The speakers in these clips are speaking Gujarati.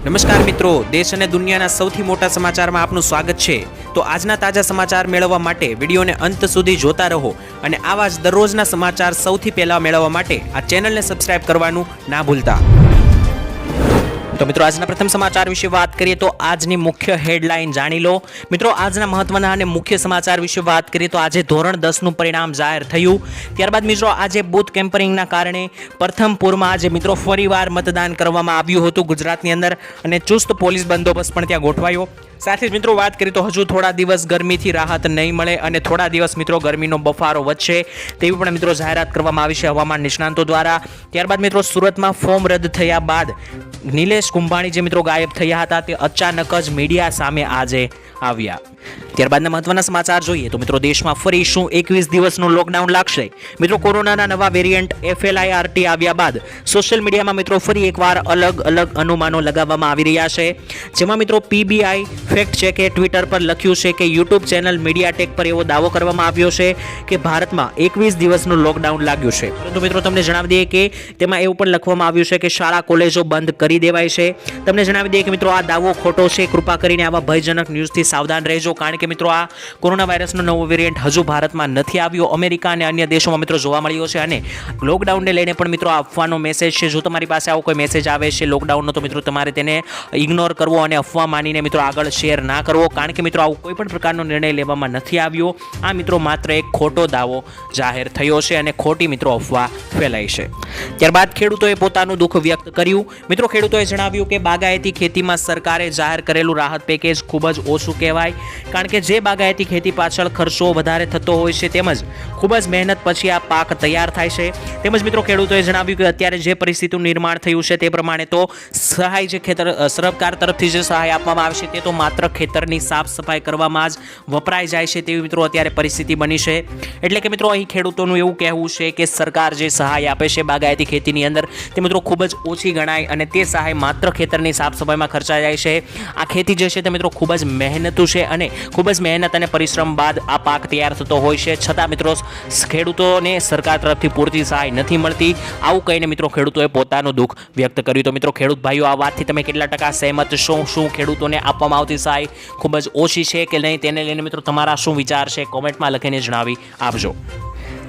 નમસ્કાર મિત્રો, દેશ અને દુનિયાના સૌથી મોટા સમાચારમાં આપનું સ્વાગત છે। તો આજના તાજા સમાચાર મેળવવા માટે વિડીયોને અંત સુધી જોતા રહો અને આવા જ દરરોજના સમાચાર સૌથી પહેલા મેળવવા માટે આ ચેનલને સબસ્ક્રાઇબ કરવાનું ના ભૂલતા। તો મિત્રો આજના પ્રથમ સમાચાર વિશે વાત કરીએ તો આજની મુખ્ય હેડલાઇન જાણી લો। મિત્રો આજના મહત્વના અને મુખ્ય સમાચાર વિશે વાત કરીએ તો આજે ધોરણ 10 નું પરિણામ જાહેર થયું। ત્યારબાદ મિત્રો આજે બૂથ કેમ્પરિંગના કારણે પ્રથમપુરમાં આજે મિત્રો ફરીવાર મતદાન કરવામાં આવ્યું હતું ગુજરાતની અંદર અને ચુસ્ત પોલીસ બંદોબસ્ત પણ ત્યાં ગોઠવાયો। સાથે જ મિત્રો વાત કરીએ તો હજુ થોડા દિવસ ગરમીથી રાહત નહીં મળે અને થોડા દિવસ મિત્રો ગરમીનો બફારો વધશે તેવી પણ મિત્રો જાહેરાત કરવામાં આવી છે હવામાન નિષ્ણાંતો દ્વારા। ત્યારબાદ મિત્રો સુરતમાં ફોર્મ રદ થયા બાદ નિલેશ કુંભાણી જે મિત્રો ગાયબ થયા હતા તે અચાનક જ મીડિયા સામે આજે આવ્યા। ત્યારબાદના મહત્વના સમાચાર જોઈએ તો મિત્રો દેશમાં ફરી શું 21 દિવસનું લોકડાઉન લાગશે? મિત્રો કોરોનાના નવા વેરિયન્ટ FLIRT આવ્યા બાદ સોશિયલ મીડિયામાં મિત્રો ફરી એકવાર અલગ અનુમાનો લગાવવામાં આવી રહ્યા છે। જેમાં મિત્રો PBI ફેક્ટ ચેકે ટ્વિટર પર લખ્યું છે કે યુટ્યુબ ચેનલ મીડિયાટેક પર એવો દાવો કરવામાં આવ્યો છે કે ભારતમાં 21 દિવસનું લોકડાઉન લાગ્યું છે, પરંતુ મિત્રો તમને જણાવી દઈએ કે તેમાં એવું પણ લખવામાં આવ્યું છે કે શાળા કોલેજો બંધ કરી દેવાય છે। તમને જણાવી દઈએ કે મિત્રો આ દાવો ખોટો છે, કૃપા કરીને આવા ભયજનક ન્યૂઝથી સાવધાન રહેજો, કારણ કે મિત્રો આ કોરોના વાયરસનો નવો વેરિયન્ટ હજુ ભારતમાં નથી આવ્યો, અમેરિકા અને અન્ય દેશોમાં મિત્રો જોવા મળ્યો છે અને લોકડાઉનને લઈને પણ મિત્રો અફવાનો મેસેજ છે। જો તમારી પાસે આવો કોઈ મેસેજ આવે છે લોકડાઉનનો તો મિત્રો તમારે તેને ઇગ્નોર કરવો અને અફવા માનીને મિત્રો આગળ શેર ના કરવો, કારણ કે મિત્રો આવો કોઈ પણ પ્રકારનો નિર્ણય લેવામાં નથી આવ્યો। આ મિત્રો માત્ર એક ખોટો દાવો જાહેર થયો છે અને ખોટી મિત્રો અફવા ફેલાઈ છે। ત્યારબાદ ખેડૂતોએ પોતાનું દુઃખ વ્યક્ત કર્યું। મિત્રો ખેડૂતોએ જણાવ્યું કે બાગાયતી ખેતીમાં સરકારે જાહેર કરેલું રાહત પેકેજ ખૂબ જ ઓછું કહેવાય, કારણ કે જે બાગાયતી ખેતી પાછળ ખર્ચો વધારે થતો હોય છે તેમજ ખૂબ જ મહેનત પછી આ પાક તૈયાર થાય છે। તેમજ મિત્રો ખેડૂતોએ જણાવ્યું કે અત્યારે જે પરિસ્થિતિનું નિર્માણ થયું છે તે પ્રમાણે તો સહાય જે સરકાર તરફથી જે સહાય આપવામાં આવે છે તે તો માત્ર ખેતરની સાફ સફાઈ કરવામાં જ વપરાઈ જાય છે તેવી મિત્રો અત્યારે પરિસ્થિતિ બની છે। એટલે કે મિત્રો અહીં ખેડૂતોનું એવું કહેવું છે કે સરકાર જે સહાય આપે છે બાગાયતી ખેતીની અંદર તે મિત્રો ખૂબ જ ઓછી ગણાય અને તે સહાય માત્ર ખેતરની સાફ સફાઈમાં ખર્ચાઈ જાય છે। આ ખેતી જે છે તે મિત્રો ખૂબ જ મહેનતુ છે અને ખૂબ જ મહેનત અને પરિશ્રમ બાદ આ પાક તૈયાર થતો હોય છે, છતાં મિત્રો ખેડૂતોને સરકાર તરફથી પૂરતી સહાય નથી મળતી। આવું કહીને મિત્રો ખેડૂતોએ પોતાનું દુઃખ વ્યક્ત કર્યું। તો મિત્રો ખેડૂત ભાઈઓ આ વાતથી તમે કેટલા ટકા સહેમત છો? શું ખેડૂતોને આપવામાં આવતી સહાય ખૂબ જ ઓછી છે કે નહીં તેને લઈને મિત્રો તમારા શું વિચાર છે કોમેન્ટમાં લખીને જણાવી આપજો।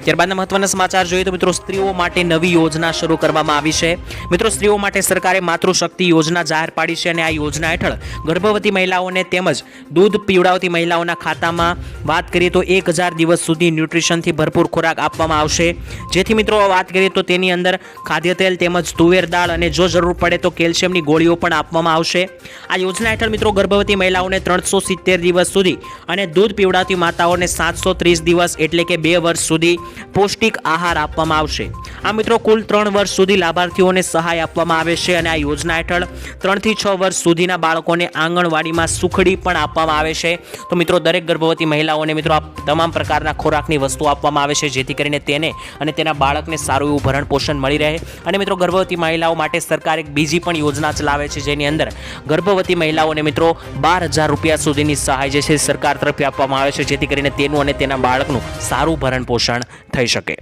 ત્યારબાદના મહત્વના સમાચાર જોઈએ તો મિત્રો સ્ત્રીઓ માટે નવી યોજના શરૂ કરવામાં આવી છે। મિત્રો સ્ત્રીઓ માટે સરકારે માતૃશક્તિ યોજના જાહેર પાડી છે અને આ યોજના હેઠળ ગર્ભવતી મહિલાઓને તેમજ દૂધ પીવડાવતી મહિલાઓના ખાતામાં વાત કરીએ તો 1000 દિવસ સુધી ન્યુટ્રિશનથી ભરપૂર ખોરાક આપવામાં આવશે। જેથી મિત્રો વાત કરીએ તો તેની અંદર ખાદ્ય તેલ તેમજ તુવેર દાળ અને જો જરૂર પડે તો કેલ્શિયમની ગોળીઓ પણ આપવામાં આવશે। આ યોજના હેઠળ મિત્રો ગર્ભવતી મહિલાઓને 370 દિવસ સુધી અને દૂધ પીવડાવતી માતાઓને 730 દિવસ એટલે કે 2 વર્ષ સુધી પૌષ્ટિક આહાર આપવામાં આવશે। આ મિત્રો કુલ 3 વર્ષ સુધી લાભાર્થીઓને સહાય આપવામાં આવે છે અને આ યોજના હેઠળ 3 થી 6 વર્ષ સુધીના બાળકોને આંગણવાડીમાં સુખડી પણ આપવામાં આવે છે। તો મિત્રો દરેક ગર્ભવતી મહિલાઓને મિત્રો આ તમામ પ્રકારના ખોરાકની વસ્તુ આપવામાં આવે છે જેથી કરીને તેને અને તેના બાળકને સારું એવું ભરણ પોષણ મળી રહે। અને મિત્રો ગર્ભવતી મહિલાઓ માટે સરકાર એક બીજી પણ યોજના ચલાવે છે જેની અંદર ગર્ભવતી મહિલાઓને મિત્રો 12000 રૂપિયા સુધીની સહાય જે છે સરકાર તરફથી આપવામાં આવે છે જેથી કરીને તેનું અને તેના બાળકનું સારું ભરણ પોષણ થઈ શકે।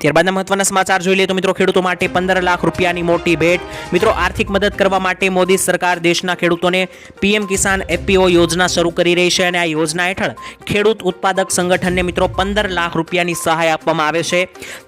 ત્યારબાદના મહત્વના સમાચાર જોઈ લઈએ તો મિત્રો ખેડૂતો માટે 15 લાખ રૂપિયાની મોટી ભેટ। મિત્રો આર્થિક મદદ કરવા માટે મોદી સરકાર દેશના ખેડૂતોને PM કિસાન FPO યોજના શરૂ કરી રહી છે અને આ યોજના હેઠળ ખેડૂત ઉત્પાદક સંગઠનને મિત્રો 15 લાખ રૂપિયાની સહાય આપવામાં આવે છે।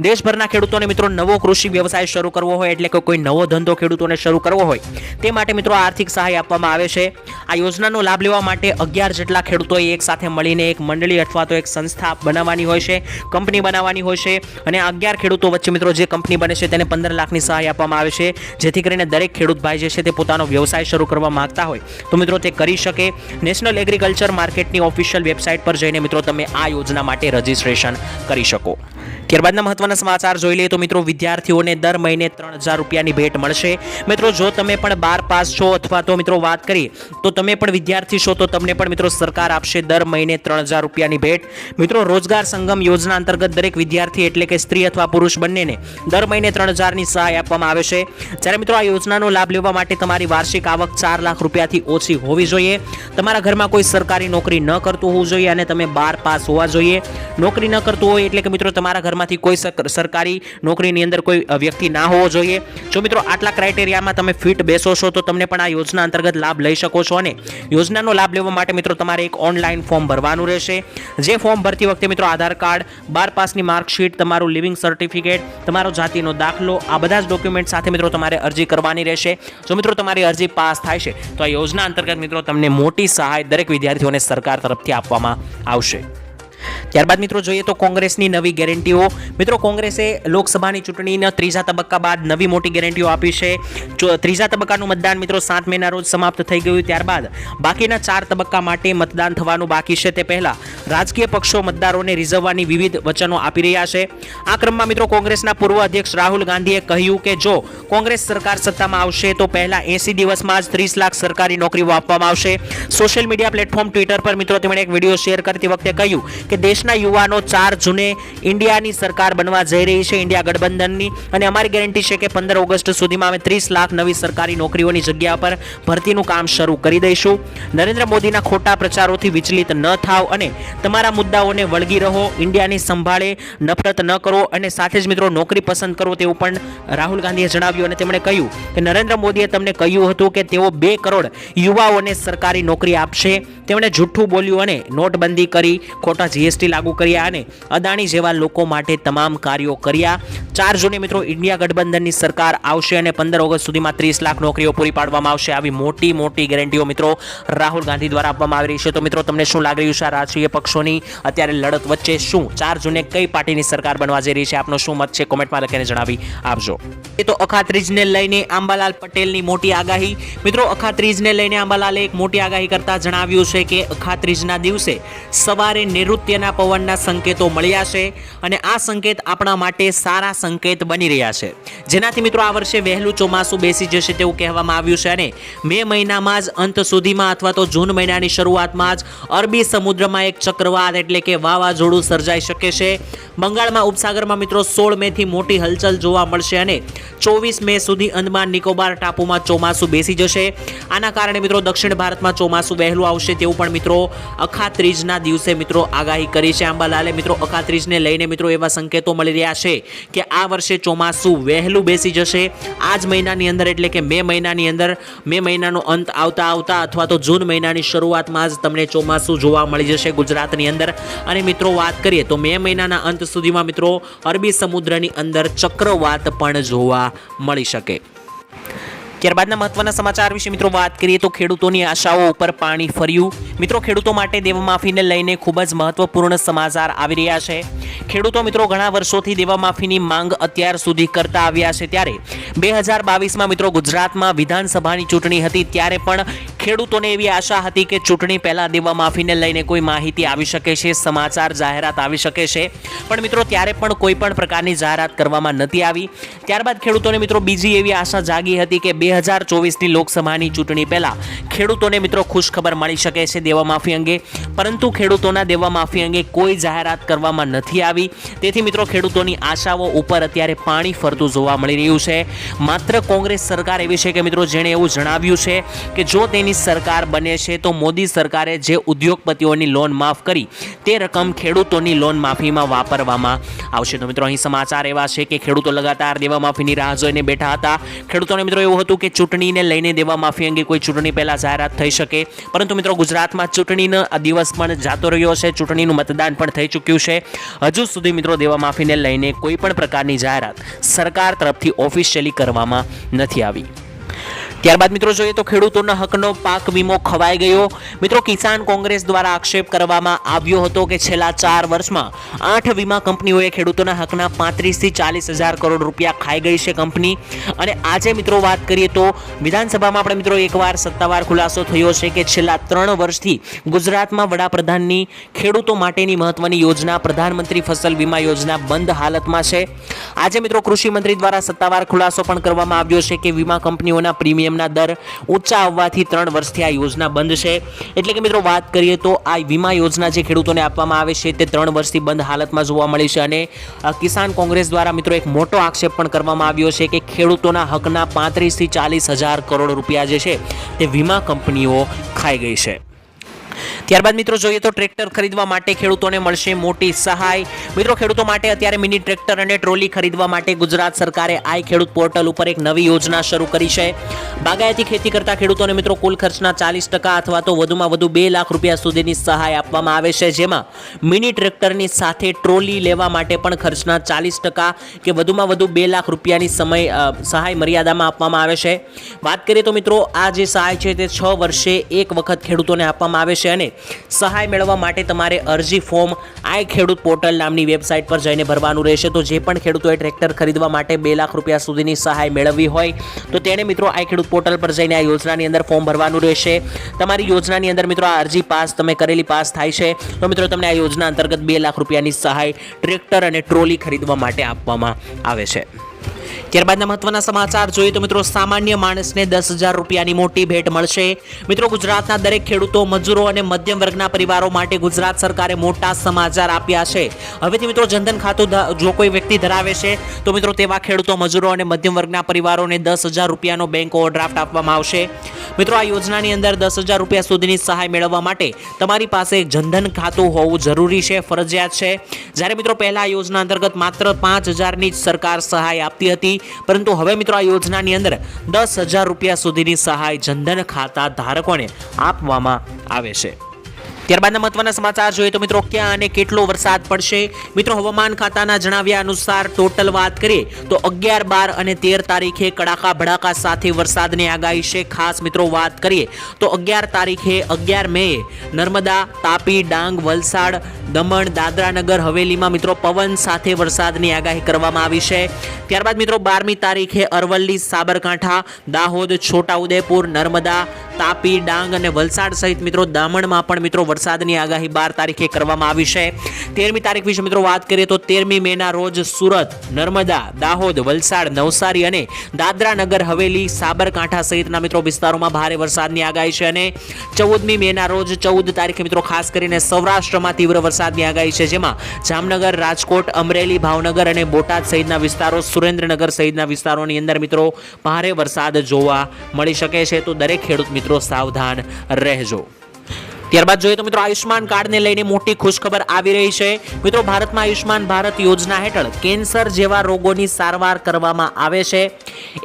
દેશભરના ખેડૂતોને મિત્રો નવો કૃષિ વ્યવસાય શરૂ કરવો હોય એટલે કે કોઈ નવો ધંધો ખેડૂતોને શરૂ કરવો હોય તે માટે મિત્રો આર્થિક સહાય આપવામાં આવે છે। આ યોજનાનો લાભ લેવા માટે 11 જેટલા ખેડૂતોએ એક સાથે મળીને એક મંડળી અથવા તો એક સંસ્થા બનાવવાની હોય છે, કંપની બનાવવાની હોય છે અને 11 ખેડૂતો વચ્ચે મિત્રો જે કંપની બને છે તેને 15 લાખની સહાય આપવામાં આવે છે જેથી કરીને દરેક ખેડૂત ભાઈ જે છે તે પોતાનો વ્યવસાય શરૂ કરવા માંગતા હોય તો મિત્રો તે કરી શકે। નેશનલ એગ્રીકલ્ચર માર્કેટની ઓફિશિયલ વેબસાઇટ પર જઈને મિત્રો તમે આ યોજના માટે રજીસ્ટ્રેશન કરી શકો। ત્યારબાદના મહત્વના સમાચાર જોઈ લઈએ તો મિત્રો વિદ્યાર્થીઓને દર મહિને 3000 રૂપિયાની ભેટ મળશે। મિત્રો જો તમે પણ 12 પાસ છો અથવા તો મિત્રો વાત કરીએ તો તમે પણ વિદ્યાર્થી છો તો તમને પણ મિત્રો સરકાર આપશે દર મહિને 3000 રૂપિયાની ભેટ। મિત્રો રોજગાર સંગમ યોજના અંતર્ગત દરેક વિદ્યાર્થી એટલે કે સ્ત્રી અથવા પુરુષ બંનેને દર મહિને 3,000ની સહાય આપવામાં આવે છે. જ્યારે મિત્રો આ યોજનાનો લાભ લેવા માટે તમારી વાર્ષિક આવક 4 લાખ રૂપિયાથી ઓછી હોવી જોઈએ. તમારા ઘરમાં કોઈ સરકારી નોકરી ન કરતું હોવું જોઈએ અને તમે 12 પાસ હોવા જોઈએ. નોકરી ન કરતું હોય એટલે કે મિત્રો તમારા ઘરમાંથી કોઈ સરકારી નોકરીની અંદર કોઈ વ્યક્તિ ના હોવો જોઈએ. જો મિત્રો આટલા ક્રાઇટેરિયામાં તમે ફિટ બેસો છો તો તમને પણ આ યોજના અંતર્ગત લાભ લઈ શકો છો. અને યોજનાનો લાભ લેવા માટે મિત્રો તમારે એક ઓનલાઈન ફોર્મ ભરવાનું રહેશે. જે ફોર્મ ભરતી વખતે મિત્રો આધાર કાર્ડ, 12 પાસની માર્કશીટ, તમારું લિવિંગ સર્ટિફિકેટ, તમારો જાતિનો દાખલો, આ બધા જ ડોક્યુમેન્ટ સાથે મિત્રો તમારે અરજી કરવાની રહેશે. જો મિત્રો તમારી અરજી પાસ થાય છે તો આ યોજના અંતર્ગત મિત્રો તમને મોટી સહાય દરેક વિદ્યાર્થીઓને સરકાર તરફથી આપવામાં આવશે. ત્યારબાદ મિત્રો જોઈએ તો કોંગ્રેસની નવી ગેરંટીઓ. મિત્રો કોંગ્રેસે લોકસભાની ચૂંટણીના ત્રીજા તબક્કા બાદ નવી મોટી ગેરંટીઓ આપી છે. ત્રીજા તબક્કાનું મતદાન મિત્રો 7 મેના રોજ સમાપ્ત થઈ ગયું. ત્યારબાદ બાકીના 4 તબક્કા માટે મતદાન થવાનું બાકી છે. તે પહેલા રાજકીય પક્ષો મતદારોને રીઝવવાની વિવિધ વચનો આપી રહ્યા છે. આ ક્રમમાં મિત્રો કોંગ્રેસના પૂર્વ અધ્યક્ષ રાહુલ ગાંધીએ કહ્યું કે જો કોંગ્રેસ સરકાર સત્તામાં આવશે તો પહેલા 80 દિવસમાં જ 30 લાખ સરકારી નોકરીઓ આપવામાં આવશે. સોશિયલ મીડિયા પ્લેટફોર્મ ટ્વિટર પર મિત્રો તેમણે એક વિડીયો શેર કરતી વખતે કહ્યું કે દેશના યુવાનો 4 જૂને ઇન્ડિયાની સરકાર બનવા જઈ રહી છે, ઇન્ડિયા ગઠબંધનની, અને અમારી ગેરંટી છે કે 15 ઓગસ્ટ સુધીમાં અમે 30 લાખ નવી સરકારી નોકરીઓની જગ્યા પર ભરતીનું કામ શરૂ કરી દઈશું. નરેન્દ્ર મોદીના ખોટા પ્રચારોથી વિચલિત ન થાવ અને તમારા મુદ્દાઓને વળગી રહો. ઇન્ડિયાની સંભાળે નફરત ન કરો અને સાથે જ મિત્રો નોકરી પસંદ કરો તેવું પણ રાહુલ ગાંધીએ જણાવ્યું. અને તેમણે કહ્યું કે નરેન્દ્ર મોદીએ તમને કહ્યું હતું કે તેઓ 2 કરોડ યુવાઓને સરકારી નોકરી આપશે. તેમણે જૂઠું બોલ્યું અને નોટબંધી કરી, ખોટા જીએસટી લાગુ કર્યા અને અદાણી જેવા લોકો માટે તમામ કાર્યો કર્યા. 4 જૂને મિત્રો ઇન્ડિયા ગઠબંધનની સરકાર આવશે અને 15 ઓગસ્ટ સુધીમાં 30 લાખ નોકરીઓ પૂરી પાડવામાં આવશે. આવી મોટી મોટી ગેરંટીઓ મિત્રો રાહુલ ગાંધી દ્વારા આપવામાં આવી રહી છે. તો મિત્રો તમને શું લાગી રહ્યું છે આ રાજકીય પક્ષોની અત્યારે લડત વચ્ચે? શું 4 જૂને કઈ પાર્ટીની સરકાર બનવા જઈ રહી છે? આપનો શું મત છે? કોમેન્ટમાં લખીને જણાવી આપજો. તો અખાત્રીજને લઈને આંબાલાલ પટેલની મોટી આગાહી. મિત્રો અખાત્રીજને લઈને આંબાલાલે એક મોટી આગાહી કરતા જણાવ્યું છે કે અખાત્રીજના દિવસે સવારે નૈઋત્યના પવનના સંકેતો મળ્યા છે અને આ સંકેત આપણા માટે સારા સંકેત બની રહ્યા છે, જેનાથી મિત્રો આ વર્ષે વહેલું ચોમાસું બેસી જશે તેવું કહેવામાં આવ્યું છે. અને મે મહિનામાં જ અંત સુધીમાં અથવા તો જૂન મહિનાની શરૂઆતમાં જ અરબી સમુદ્રમાં એક ચક્રવાત એટલે કે વાવાઝોડું સર્જાઈ શકે છે. બંગાળમાં ઉપસાગરમાં મિત્રો 16 મેથી મોટી હલચલ જોવા મળશે અને 24 મે સુધી અંદમાન નિકોબાર ટાપુમાં ચોમાસું બેસી જશે. આના કારણે મિત્રો દક્ષિણ ભારતમાં ચોમાસું વહેલું આવશે તેવું પણ મિત્રો અખાત્રીજના દિવસે મિત્રો આગાહી કરી છે આંબાલાલે. મિત્રો અખાત્રીજને લઈને મિત્રો એવા સંકેતો મળી રહ્યા છે કે આ વર્ષે ચોમાસું વહેલું બેસી જશે આ જ મહિનાની અંદર, એટલે કે મે મહિનાની અંદર. મે મહિનાનો અંત આવતા અથવા તો જૂન મહિનાની શરૂઆતમાં જ તમને ચોમાસું જોવા મળી જશે ગુજરાતની અંદર. અને મિત્રો વાત કરીએ તો મે મહિનાના અંત સુધીમાં મિત્રો અરબી સમુદ્રની અંદર ચક્રવાત પણ જોવા મળી શકે. ત્યારબાદના મહત્વના સમાચાર વિશે મિત્રો વાત કરીએ તો ખેડૂતોની આશાઓ ઉપર પાણી ફર્યું. મિત્રો ખેડૂતો માટે દેવમાફીને લઈને ખૂબ જ મહત્વપૂર્ણ સમાચાર આવી રહ્યા છે. ખેડૂતો મિત્રો ઘણા વર્ષોથી દેવમાફીની માંગ અત્યાર સુધી કરતા આવ્યા છે. ત્યારે 2022માં મિત્રો ગુજરાતમાં વિધાનસભાની ચૂંટણી હતી ત્યારે પણ ખેડૂતોને એવી આશા હતી કે ચૂંટણી પહેલા દેવમાફીને લઈને કોઈ માહિતી આવી શકે છે, સમાચાર જાહેરાત આવી શકે છે, પણ મિત્રો ત્યારે પણ કોઈ પણ પ્રકારની જાહેરાત કરવામાં નથી આવી. ત્યારબાદ ખેડૂતોને મિત્રો બીજી એવી આશા જાગી હતી કે 2024ની લોકસભાની ચૂંટણી પહેલા ખેડૂતોને મિત્રો ખુશખબર મળી શકે છે દેવામાફી અંગે, પરંતુ ખેડૂતોના દેવામાફી અંગે કોઈ જાહેરાત કરવામાં નથી આવી. તેથી મિત્રો ખેડૂતોની આશાઓ ઉપર અત્યારે પાણી ફરતું જોવા મળી રહ્યું છે. માત્ર કોંગ્રેસ સરકાર એવી છે કે મિત્રો જેણે એવું જણાવ્યું છે કે જો તેની સરકાર બને છે તો મોદી સરકારે જે ઉદ્યોગપતિઓની લોન માફ કરી તે રકમ ખેડૂતોની લોન માફીમાં વાપરવામાં આવશે. તો મિત્રો અહીં સમાચાર એવા છે કે ખેડૂતો લગાતાર દેવામાફીની રાહ જોઈને બેઠા હતા. ખેડૂતોને મિત્રો એવું હતું કે ચૂંટણીને લઈને દેવામાફી અંગે કોઈ ચૂંટણી પહેલા જાહેરાત થઈ શકે, પરંતુ મિત્રો ગુજરાતમાં ચૂંટણીનો દિવસ પણ જાતો રહ્યો છે, ચૂંટણીનું મતદાન પણ થઈ ચૂક્યું છે. હજુ સુધી મિત્રો દેવામાફીને લઈને કોઈ પણ પ્રકારની જાહેરાત સરકાર તરફથી ઓફિશિયલી કરવામાં નથી આવી. ત્યારબાદ મિત્રો જોઈએ તો ખેડૂતોના હકનો પાક વીમો ખવાઈ ગયો. મિત્રો કિસાન કોંગ્રેસ દ્વારા આક્ષેપ કરવામાં આવ્યો હતો કે છેલ્લા 4 વર્ષમાં 8 વીમા કંપનીઓએ ખેડૂતોના હકના 35 થી 40 હજાર કરોડ રૂપિયા ખાઈ ગઈ છે કંપની. અને આજે મિત્રો વાત કરીએ તો વિધાનસભામાં આપણે મિત્રો એકવાર સત્તાવાર ખુલાસો થયો છે કે છેલ્લા 3 વર્ષથી ગુજરાતમાં વડાપ્રધાનની ખેડૂતો માટેની મહત્વની યોજના પ્રધાનમંત્રી ફસલ વીમા યોજના બંધ હાલતમાં છે. આજે મિત્રો કૃષિ મંત્રી દ્વારા સત્તાવાર ખુલાસો પણ કરવામાં આવ્યો છે કે વીમા કંપનીઓના પ્રીમિયમ પ્રીમિયમના દર ઊંચા આવવાથી 3 વર્ષથી આ યોજના બંધ છે. એટલે કે મિત્રો વાત કરીએ તો આ વીમા યોજના જે ખેડૂતોને આપવામાં આવે છે તે 3 વર્ષથી બંધ હાલતમાં જોવા મળી છે. અને કિસાન કોંગ્રેસ દ્વારા મિત્રો એક મોટો આક્ષેપ પણ કરવામાં આવ્યો છે કે ખેડૂતોના હકના 35 થી 40 હજાર કરોડ રૂપિયા જે છે તે વીમા કંપનીઓ ખાઈ ગઈ છે. ત્યારબાદ મિત્રો જોઈએ તો ટ્રેક્ટર ખરીદવા માટે ખેડૂતોને મળશે મોટી સહાય. મિત્રો ખેડૂતો માટે અત્યારે મિની ટ્રેક્ટર અને ટ્રોલી ખરીદવા માટે ગુજરાત સરકારે આઈ ખેડૂત પોર્ટલ ઉપર એક નવી યોજના શરૂ કરી છે. બાગાયતી ખેતી કરતા ખેડૂતોને મિત્રો કુલ ખર્ચના 40% અથવા તો વધુમાં વધુ 2 લાખ રૂપિયા સુધીની સહાય આપવામાં આવે છે, જેમાં મિની ટ્રેક્ટરની સાથે ટ્રોલી લેવા માટે પણ ખર્ચના 40% કે વધુમાં વધુ 2 લાખ રૂપિયાની સહાય મર્યાદામાં આપવામાં આવે છે. વાત કરીએ તો મિત્રો આ જે સહાય છે તે 6 વર્ષે એક વખત ખેડૂતોને આપવામાં આવે છે અને સહાય મેળવવા માટે તમારે અરજી ફોર્મ આઈ ખેડૂત પોર્ટલ નામની વેબસાઇટ પર જઈને ભરવાનું રહેશે. તો જે પણ ખેડૂતોએ ટ્રેક્ટર ખરીદવા માટે 2 લાખ રૂપિયા સુધીની સહાય મેળવવી હોય તો તેણે મિત્રો આઈ ખેડૂત પોર્ટલ પર જઈને આ યોજનાની અંદર ફોર્મ ભરવાનું રહેશે. તમારી યોજનાની અંદર મિત્રો આ અરજી તમે કરેલી પાસ થાય છે તો મિત્રો તમને આ યોજના અંતર્ગત 2 લાખ રૂપિયાની સહાય ટ્રેક્ટર અને ટ્રોલી ખરીદવા માટે આપવામાં આવે છે. ત્યારબાદના મહત્વના સમાચાર જોઈએ તો મિત્રો સામાન્ય માણસને 10,000 રૂપિયાની મોટી ભેટ મળશે. મિત્રો ગુજરાતના દરેક ખેડૂતો, મજૂરો અને મધ્યમ વર્ગના પરિવારો માટે ગુજરાત સરકારે મોટા સમાચાર આપ્યા છે. હવેથી મિત્રો જનધન ખાતું જો કોઈ વ્યક્તિ ધરાવે છે તો મિત્રો તેવા ખેડૂતો, મજૂરો અને મધ્યમ વર્ગના પરિવારોને 10,000 રૂપિયાનો બેંક ઓવરડ્રાફ્ટ આપવામાં આવશે. મિત્રો આ યોજનાની અંદર 10,000 રૂપિયા સુધીની સહાય મેળવવા માટે તમારી પાસે એક જનધન ખાતું હોવું જરૂરી છે, ફરજિયાત છે. જ્યારે મિત્રો પહેલા આ યોજના અંતર્ગત માત્ર 5,000ની જ સરકાર સહાય આપતી હતી, પરંતુ હવે મિત્રો આ યોજનાની અંદર 10,000 રૂપિયા સુધીની સહાય જનધન ખાતા ધારકોને આપવામાં આવે છે. ત્યારબાદના મહત્વના સમાચાર જોઈએ તો મિત્રો ક્યાં અને કેટલો વરસાદ પડશે. મિત્રો હવામાન ખાતાના જણાવ્યા અનુસાર ટોટલ વાત કરીએ તો 11, 12 અને 13 તારીખે કડાકા ભડાકા સાથે વરસાદની આગાહી છે. ખાસ મિત્રો વાત કરીએ તો 11 તારીખે 11 મે નર્મદા, તાપી, ડાંગ, વલસાડ, દમણ, દાદરા નગર હવેલીમાં મિત્રો પવન સાથે વરસાદની આગાહી કરવામાં આવી છે. ત્યારબાદ મિત્રો 12મી તારીખે અરવલ્લી, સાબરકાંઠા, દાહોદ, છોટાઉદેપુર, નર્મદા, તાપી, ડાંગ અને વલસાડ સહિત મિત્રો દમણમાં પણ મિત્રો વરસાદની આગાહી 12 તારીખે કરવામાં આવી છે. 13મી તારીખ વિશે મિત્રો વાત કરીએ તો 13મી મેના રોજ સુરત, નર્મદા, દાહોદ, વલસાડ, નવસારી અને દાદરા નગર હવેલી, સાબરકાંઠા સહિતના મિત્રો વિસ્તારોમાં ભારે વરસાદની આગાહી છે. અને 14મી મેના રોજ 14 તારીખે મિત્રો ખાસ કરીને સૌરાષ્ટ્રમાં તીવ્ર વરસાદની આગાહી છે, જેમાં જામનગર, રાજકોટ, અમરેલી, ભાવનગર અને બોટાદ સહિતના વિસ્તારો, સુરેન્દ્રનગર સહિતના વિસ્તારોની અંદર મિત્રો ભારે વરસાદ જોવા મળી શકે છે. તો દરેક ખેડૂત મિત્રો સાવધાન રહેજો. ત્યારબાદ જોઈએ તો મિત્રો આયુષ્માન કાર્ડને લઈને મોટી ખુશખબર આવી રહી છે. મિત્રો ભારતમાં આયુષ્માન ભારત યોજના હેઠળ કેન્સર જેવા રોગોની સારવાર કરવામાં આવે છે.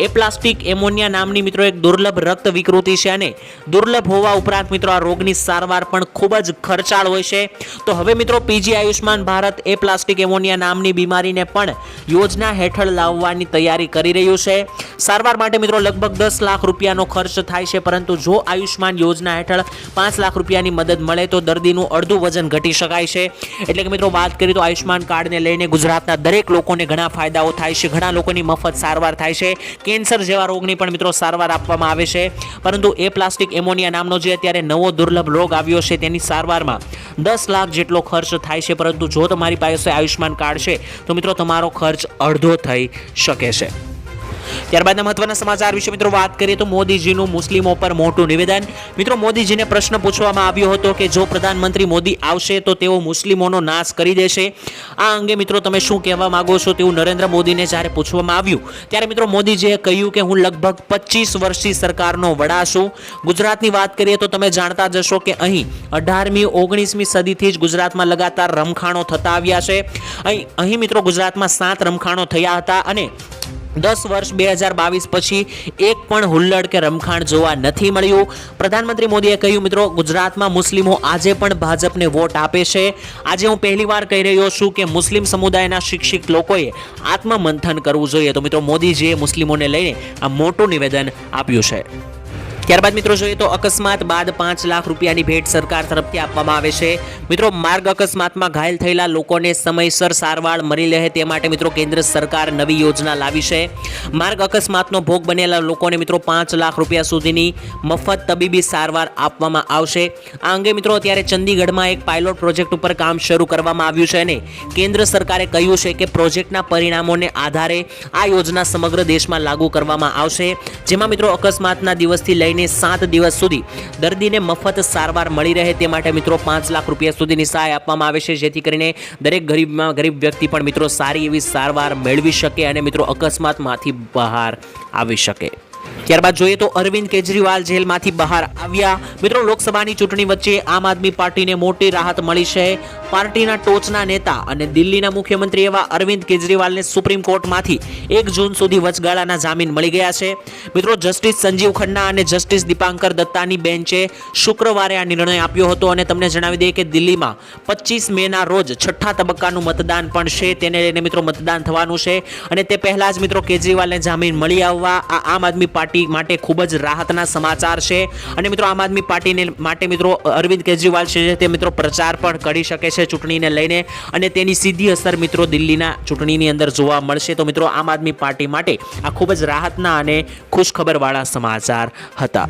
એપ્લાસ્ટિક એમોનિયા નામની મિત્રો એક દુર્લભ રક્ત વિકૃતિ છે અને દુર્લભ હોવા ઉપરાંત મિત્રો આ રોગની સારવાર પણ ખૂબ જ ખર્ચાળ હોય છે. તો હવે મિત્રો PG Ayushman Bharat aplastic ammonia નામની બીમારીને પણ યોજના હેઠળ લાવવાની તૈયારી કરી રહ્યું છે. સારવાર માટે મિત્રો લગભગ 10 લાખ રૂપિયાનો ખર્ચ થાય છે, પરંતુ જો આયુષ્માન યોજના હેઠળ 5 લાખ રૂપિયાની મદદ મળે તો દર્દીનું અડધું વજન ઘટી શકાય છે. એટલે કે મિત્રો વાત કરીએ તો આયુષ્માન કાર્ડને લઈને ગુજરાતના દરેક લોકોને ઘણા ફાયદાઓ થાય છે. ઘણા લોકોની મફત સારવાર થાય છે. કેન્સર જેવા રોગની પણ મિત્રો સારવાર આપવામાં આવે છે. પરંતુ એ પ્લાસ્ટિક એમોનિયા નામનો જે અત્યારે નવો દુર્લભ રોગ આવ્યો છે તેની સારવારમાં 10 લાખ જેટલો ખર્ચ થાય છે, પરંતુ જો તમારી પાસે આયુષ્માન કાર્ડ છે તો મિત્રો તમારો ખર્ચ અડધો થઈ શકે છે. ત્યારબાદના મહત્વના સમાચાર વિશે મિત્રો વાત કરીએ તો મોદીજીનું મુસ્લિમો પર મોટું નિવેદન. મિત્રો મોદીજીને પ્રશ્ન પૂછવામાં આવ્યો હતો કે જો પ્રધાનમંત્રી મોદી આવશે તો તેઓ મુસ્લિમોનો નાશ કરી દેશે. આ અંગે મિત્રો તમે શું કહેવા માંગો છો તેવું નરેન્દ્ર મોદીને જ્યારે પૂછવામાં આવ્યું ત્યારે મિત્રો મોદીજીએ કહ્યું કે હું લગભગ 25 વર્ષથી સરકારનો વડા છું. ગુજરાતની વાત કરીએ તો તમે જાણતા જ હશો કે અહીં 18મી 19મી સદીથી જ ગુજરાતમાં લગાતાર રમખાણો થતા આવ્યા છે. અહીં મિત્રો ગુજરાતમાં 7 રમખાણો થયા હતા અને 10 વર્ષ 2022 પછી એક પણ હુલ્લડ કે રમખાણ જોવા નથી મળ્યું. પ્રધાનમંત્રી મોદીએ કહ્યું મિત્રો ગુજરાતમાં મુસ્લિમો આજે પણ ભાજપને વોટ આપે છે. આજે હું પહેલીવાર કહી રહ્યો છું કે મુસ્લિમ સમુદાયના શિક્ષિત લોકોએ આત્મમંથન કરવું જોઈએ. તો મિત્રો મોદીજીએ મુસ્લિમોને લઈને આ મોટું નિવેદન આપ્યું છે. ત્યારબાદ મિત્રો જોઈએ તો અકસ્માત બાદ 5 લાખ રૂપિયાની ભેટ સરકાર તરફથી આપવામાં આવે છે. મિત્રો માર્ગ અકસ્માતમાં ઘાયલ થયેલા લોકોને સમયસર સારવાર મળી રહે તે માટે મિત્રો કેન્દ્ર સરકાર નવી યોજના લાવી છે. માર્ગ અકસ્માતનો ભોગ બનેલા લોકોને મિત્રો 5 લાખ રૂપિયા સુધીની મફત તબીબી સારવાર આપવામાં આવશે. આ અંગે મિત્રો અત્યારે ચંદીગઢમાં એક પાયલોટ પ્રોજેક્ટ ઉપર કામ શરૂ કરવામાં આવ્યું છે અને કેન્દ્ર સરકારે કહ્યું છે કે પ્રોજેક્ટના પરિણામોને આધારે આ યોજના સમગ્ર દેશમાં લાગુ કરવામાં આવશે, જેમાં મિત્રો અકસ્માતના દિવસથી લઈને 7 દિવસ સુધી દર્દીને મફત સારવાર મળી રહે તે માટે મિત્રો 5 લાખ રૂપિયા સુધીની સહાય આપવામાં આવે છે, જેથી કરીને દરેક ગરીબ વ્યક્તિ પણ મિત્રો સારી એવી સારવાર મેળવી શકે અને મિત્રો અકસ્માતમાંથી બહાર આવી શકે. ત્યારબાદ જોઈએ તો અરવિંદ કેજરીવાલ જેલમાંથી બહાર આવ્યા. મિત્રો લોકસભાની ચૂંટણી વચ્ચે આમ આદમી પાર્ટીને મોટી રાહત મળી છે. પાર્ટીના ટોચના નેતા અને દિલ્હીના મુખ્યમંત્રી એવા અરવિંદ કેજરીવાલને સુપ્રીમ કોર્ટમાંથી 1 જૂન સુધી વચગાળાના જામીન મળી ગયા છે. મિત્રો જસ્ટિસ સંજીવ ખન્ના અને જસ્ટિસ દીપાંકર દત્તાની બેન્ચે શુક્રવારે આ નિર્ણય આપ્યો હતો અને તમને જણાવી દઈએ કે દિલ્હીમાં 25 મેના રોજ 6ઠ્ઠા તબક્કાનું મતદાન પણ છે. તેને લઈને મિત્રો મતદાન થવાનું છે અને તે પહેલા જ મિત્રો કેજરીવાલને જામીન મળી આવવા આ આમ આદમી પાર્ટી માટે ખૂબ જ રાહતના સમાચાર છે. અને મિત્રો આમ આદમી પાર્ટીને માટે મિત્રો અરવિંદ કેજરીવાલ છે તે મિત્રો પ્રચાર પણ કરી શકે છે ચૂંટણીને લઈને અને તેની સીધી અસર મિત્રો દિલ્હીના ચૂંટણીની અંદર જોવા મળશે. તો મિત્રો આમ આદમી પાર્ટી માટે આ ખૂબ જ રાહતના અને ખુશખબરવાળા સમાચાર હતા.